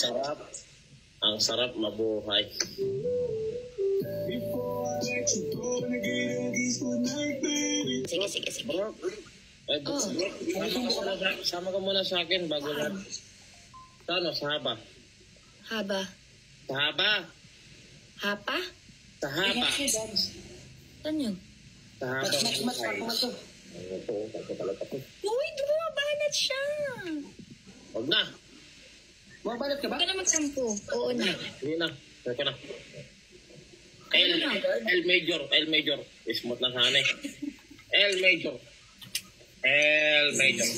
Sarap. Ang sarap mabuhay. Sige, sige, sige. Sama ka muna sa akin bago na. Ano, sa haba? Haba. Sa haba? Hapa? Sa haba. Saan yun? Sa haba. Uy, bumabanat siya. Huwag na. Mabalat ka ba? Huwag ka na magsampu. Oo na. Hindi na. Huwag ka na. L major. L major. Smooth lang sana eh. L major. L major.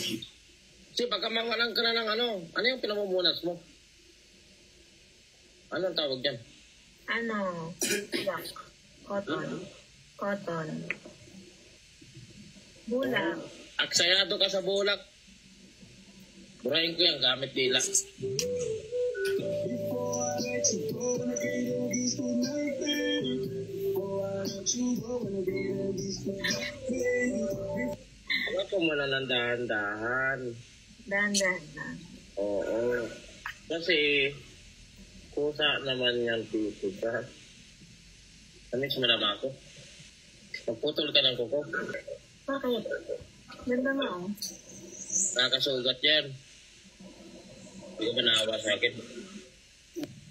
Kasi baka mawalan ka na ng ano yung pinamumunas mo? Ano ang tawag dyan? Ano? Yak. Cotton. Cotton. Bulak. Aksayado ka sa bulak. Burahin ko yan gamit dila. Ano po muna ng dahan-dahan? Dahan-dahan. Oo. Kasi, kusa naman yan dito ka. Anis mo na ba ako? Magputol ka ng kuko. Bakit? Ganda mo. Nakakasugat yan. Hindi ka ba naawa sa akin?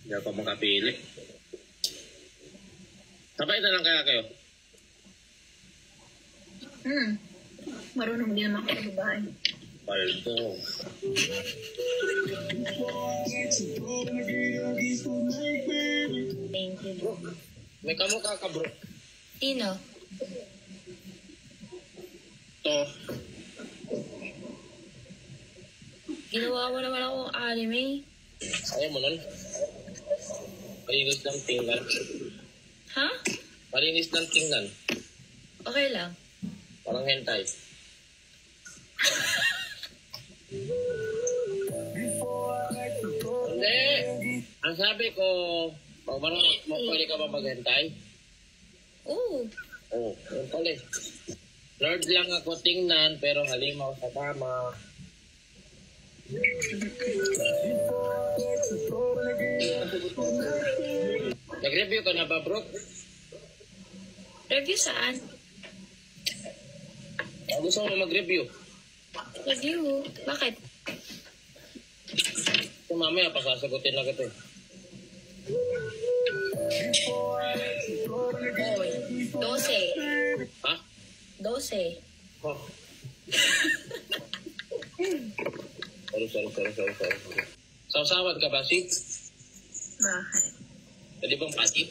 Hindi ako makapili. Sabay na lang kaya kayo? Marunong din naman ako sa bahay. Paldo. Thank you, bro. May kamukha ka bro. Sino? To. Ginawa mo naman akong anime. Ayaw mo nun? Malinis lang tingnan. Ha? Malinis lang tingnan. Okay lang. Parang hentai. Hindi. Ang sabi ko, pwede ka ba mag-hentai? Oo. Oo, yun pala eh. Lord lang ako tingnan, pero halimaw sa kama. Nag-review ka na ba, bro? Review saan? Gusto mo mag-review? Review? Bakit? So, mamaya, pasasagutin na kita eh. 12. Ha? 12. Oh. Sorry. Sausawan ka ba, si? Bakit? Pwede bang pasit?